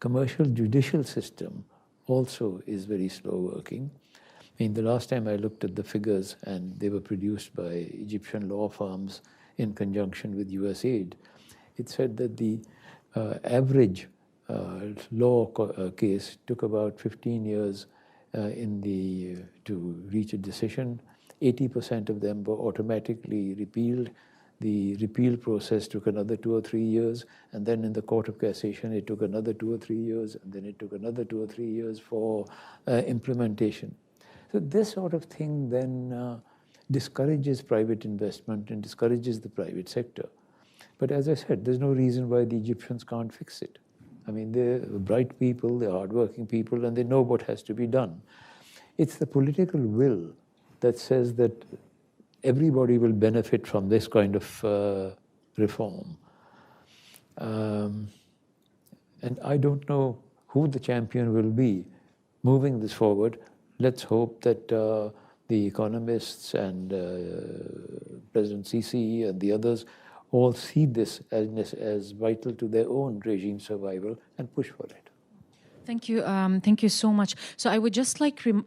commercial judicial system also is very slow working. I mean, the last time I looked at the figures, and they were produced by Egyptian law firms in conjunction with USAID, it said that the average law case took about 15 years to reach a decision. 80% of them were automatically repealed. The repeal process took another 2 or 3 years, and then in the Court of Cassation, it took another 2 or 3 years, and then it took another 2 or 3 years for implementation. So this sort of thing then discourages private investment and discourages the private sector. But as I said, there's no reason why the Egyptians can't fix it. I mean, they're bright people, they're hardworking people, and they know what has to be done. It's the political will that says that everybody will benefit from this kind of reform. And I don't know who the champion will be moving this forward. Let's hope that the economists and President Sisi and the others all see this as vital to their own regime survival and push for it. Thank you so much. So I would just like to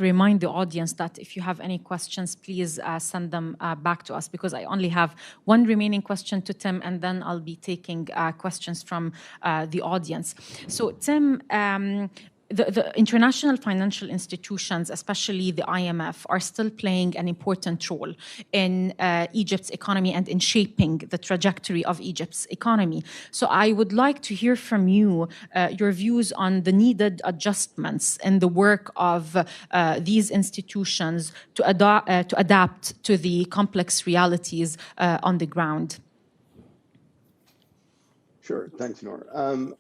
remind the audience that if you have any questions, please send them back to us, because I only have one remaining question to Tim, and then I'll be taking questions from the audience. So Tim, the international financial institutions, especially the IMF, are still playing an important role in Egypt's economy and in shaping the trajectory of Egypt's economy. So I would like to hear from you your views on the needed adjustments in the work of these institutions to adapt to the complex realities on the ground. Sure, thanks, Nur.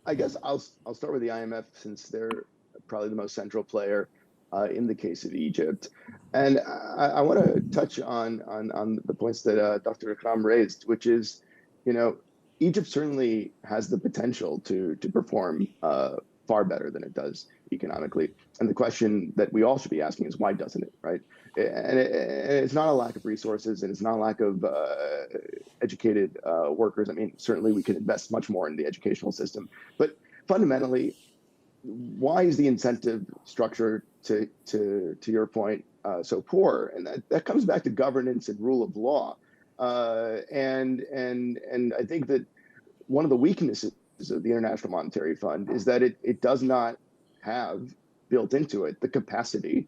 I guess I'll start with the IMF, since they're probably the most central player in the case of Egypt. And I want to touch on the points that Dr. Ikram raised, which is, Egypt certainly has the potential to perform far better than it does economically. And the question that we all should be asking is, why doesn't it, right? And it's not a lack of resources, and it's not a lack of educated workers. I mean, certainly we could invest much more in the educational system. But fundamentally, why is the incentive structure, to your point, so poor? And that comes back to governance and rule of law. And I think that one of the weaknesses of the International Monetary Fund is that it does not have built into it the capacity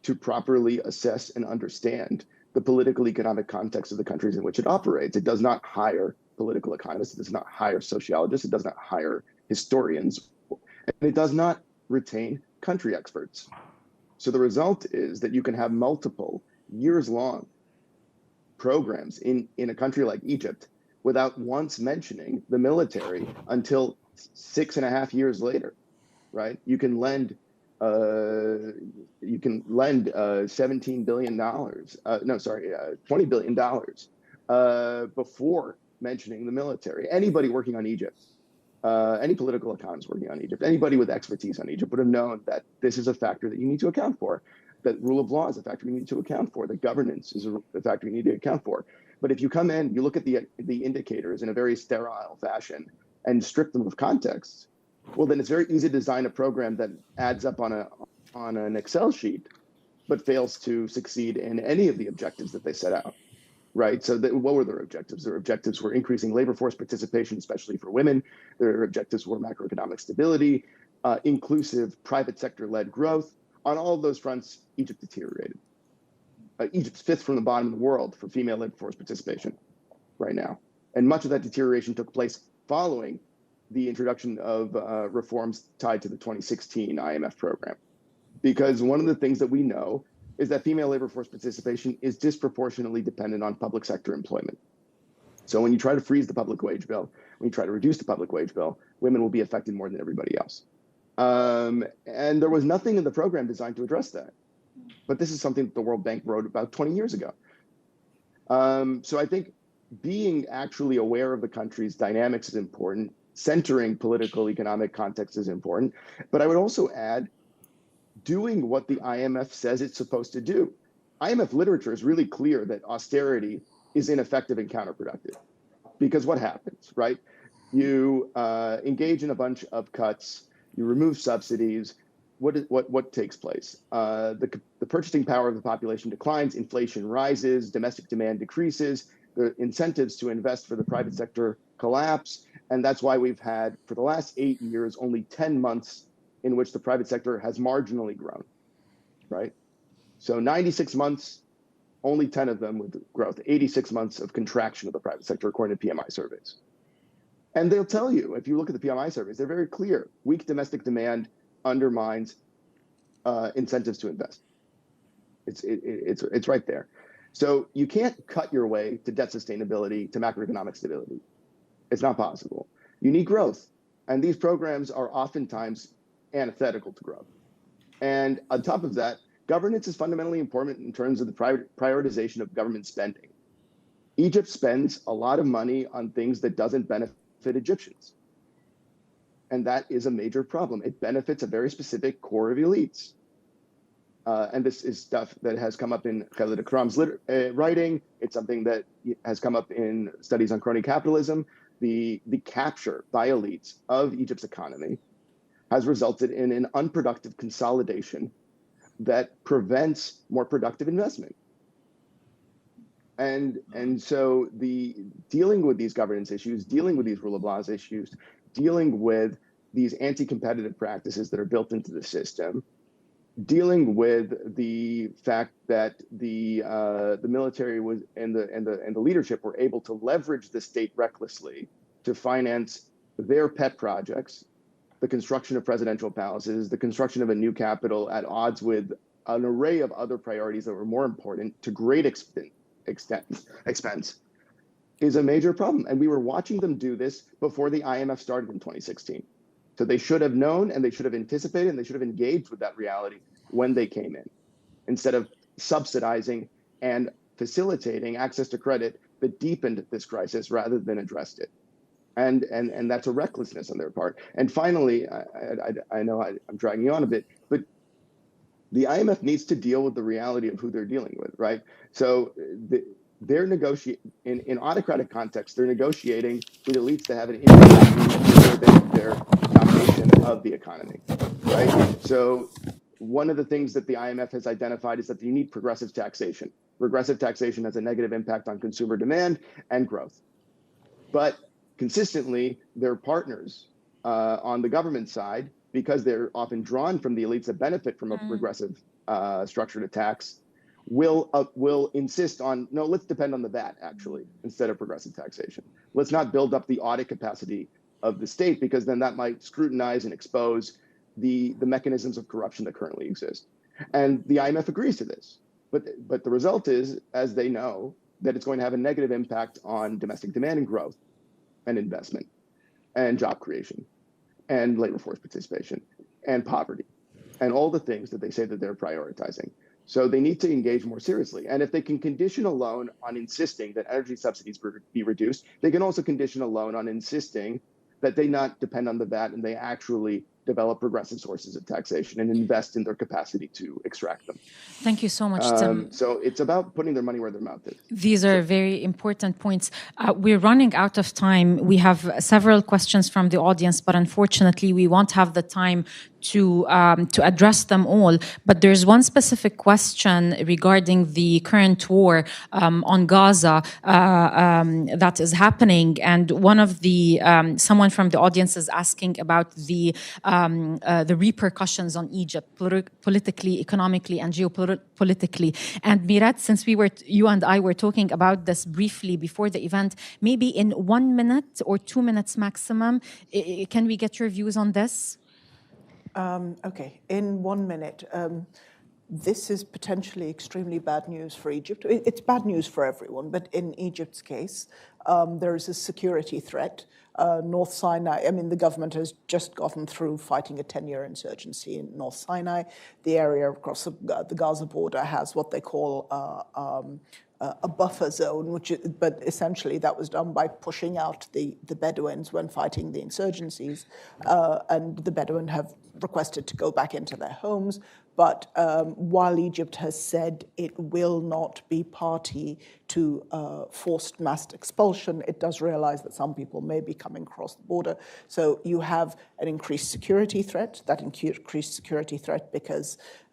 to properly assess and understand the political economic context of the countries in which it operates. It does not hire political economists. It does not hire sociologists. It does not hire historians. And it does not retain country experts. So the result is that you can have multiple years-long programs in a country like Egypt without once mentioning the military until 6.5 years later, right? You can lend $17 billion, $20 billion before mentioning the military. Anybody working on Egypt, any political economist working on Egypt, anybody with expertise on Egypt would have known that this is a factor that you need to account for, that rule of law is a factor you need to account for, that governance is a factor you need to account for. But if you come in, you look at the indicators in a very sterile fashion and strip them of context, well, then it's very easy to design a program that adds up on an Excel sheet, but fails to succeed in any of the objectives that they set out. Right. So what were their objectives? Their objectives were increasing labor force participation, especially for women. Their objectives were macroeconomic stability, inclusive private sector-led growth. On all of those fronts, Egypt deteriorated. Egypt's fifth from the bottom in the world for female labor force participation right now. And much of that deterioration took place following the introduction of reforms tied to the 2016 IMF program. Because one of the things that we know is that female labor force participation is disproportionately dependent on public sector employment. So when you try to freeze the public wage bill, when you try to reduce the public wage bill, women will be affected more than everybody else. And there was nothing in the program designed to address that. But this is something that the World Bank wrote about 20 years ago. So I think being actually aware of the country's dynamics is important. Centering political economic context is important. But I would also add, doing what the IMF says it's supposed to do. IMF literature is really clear that austerity is ineffective and counterproductive. Because what happens, right? You engage in a bunch of cuts, you remove subsidies. What takes place? The purchasing power of the population declines, inflation rises, domestic demand decreases, the incentives to invest for the private sector collapse. And that's why we've had, for the last 8 years, only 10 months in which the private sector has marginally grown, right? So 96 months, only 10 of them with growth, 86 months of contraction of the private sector, according to PMI surveys. And they'll tell you, if you look at the PMI surveys, they're very clear. Weak domestic demand undermines incentives to invest. It's right there. So you can't cut your way to debt sustainability, to macroeconomic stability. It's not possible. You need growth. And these programs are oftentimes antithetical to growth. And on top of that, governance is fundamentally important in terms of the prioritization of government spending. Egypt spends a lot of money on things that doesn't benefit Egyptians. And that is a major problem. It benefits a very specific core of elites. And this is stuff that has come up in Khalid Ikram's writing. It's something that has come up in studies on crony capitalism. The capture by elites of Egypt's economy has resulted in an unproductive consolidation that prevents more productive investment. And so the dealing with these governance issues, dealing with these rule of laws issues, dealing with these anti-competitive practices that are built into the system, dealing with the fact that the military was and the leadership were able to leverage the state recklessly to finance their pet projects, the construction of presidential palaces, the construction of a new capital at odds with an array of other priorities that were more important to great expense is a major problem. And we were watching them do this before the IMF started in 2016. So they should have known, and they should have anticipated, and they should have engaged with that reality when they came in, instead of subsidizing and facilitating access to credit that deepened this crisis rather than addressed it. And that's a recklessness on their part. And finally, I know I'm dragging you on a bit, but the IMF needs to deal with the reality of who they're dealing with, right? So they're negotiating in autocratic context. They're negotiating with elites that have an interest in their domination of the economy, right? So one of the things that the IMF has identified is that you need progressive taxation. Regressive taxation has a negative impact on consumer demand and growth. But consistently, their partners on the government side, because they're often drawn from the elites that benefit from a regressive structure to tax, will insist on, no, let's depend on the VAT, actually, instead of progressive taxation. Let's not build up the audit capacity of the state, because then that might scrutinize and expose the mechanisms of corruption that currently exist. And the IMF agrees to this. But the result is, as they know, that it's going to have a negative impact on domestic demand and growth and investment and job creation and labor force participation and poverty and all the things that they say that they're prioritizing. So they need to engage more seriously. And if they can condition a loan on insisting that energy subsidies be reduced, they can also condition a loan on insisting that they not depend on the VAT and they actually develop progressive sources of taxation and invest in their capacity to extract them. Thank you so much, Tim. So it's about putting their money where their mouth is. These are very important points. We're running out of time. We have several questions from the audience, but unfortunately, we won't have the time to address them all. But there's one specific question regarding the current war on Gaza that is happening, and one of the someone from the audience is asking about the repercussions on Egypt politically, economically, and geopolitically. And Mirette, since you and I were talking about this briefly before the event, maybe in 1 minute or 2 minutes maximum, can we get your views on this? Okay, in 1 minute. This is potentially extremely bad news for Egypt. It's bad news for everyone, but in Egypt's case, there is a security threat. North Sinai, I mean, the government has just gotten through fighting a 10-year insurgency in North Sinai. The area across the Gaza border has what they call a buffer zone, but essentially that was done by pushing out the Bedouins when fighting the insurgencies, and the Bedouin have requested to go back into their homes. But while Egypt has said it will not be party to forced mass expulsion, it does realize that some people may be coming across the border. So you have an increased security threat. That increased security threat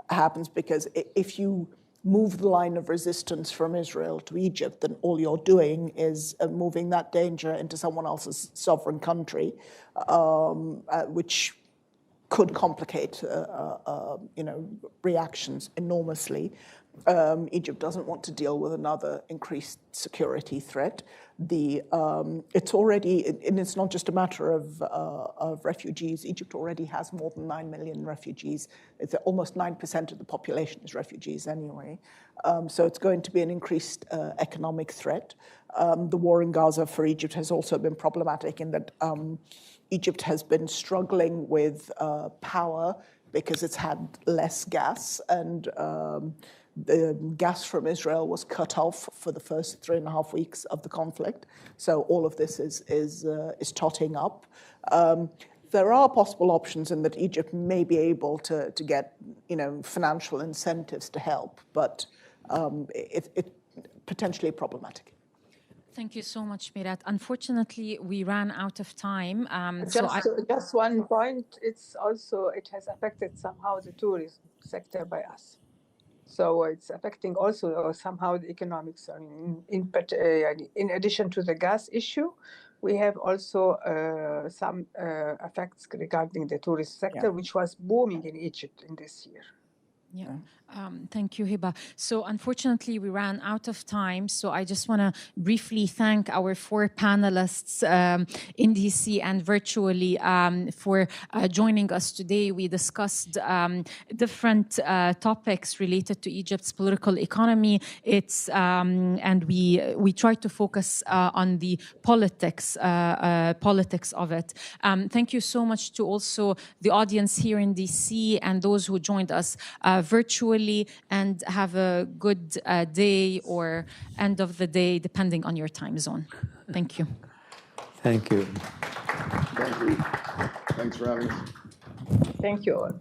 happens because if you move the line of resistance from Israel to Egypt, then all you're doing is moving that danger into someone else's sovereign country, which could complicate reactions enormously. Egypt doesn't want to deal with another increased security threat. It's already, and it's not just a matter of refugees. Egypt already has more than 9 million refugees. It's almost 9% of the population is refugees anyway. So it's going to be an increased economic threat. The war in Gaza for Egypt has also been problematic in that Egypt has been struggling with power because it's had less gas, and the gas from Israel was cut off for the first 3.5 weeks of the conflict. So all of this is totting up. There are possible options in that Egypt may be able to get, financial incentives to help, but it's potentially problematic. Thank you so much, Mirette. Unfortunately, we ran out of time. Just one point. It has affected somehow the tourism sector by us. So it's affecting also somehow the economics. I mean, in addition to the gas issue, we have also some effects regarding the tourist sector, which was booming in Egypt in this year. Yeah. Thank you, Heba. So unfortunately, we ran out of time. So I just want to briefly thank our 4 panelists in DC and virtually for joining us today. We discussed different topics related to Egypt's political economy. And we tried to focus on the politics of it. Thank you so much to also the audience here in DC and those who joined us virtually, and have a good day or end of the day, depending on your time zone. Thank you. Thank you. Thank you. Thanks for having us. Thank you all.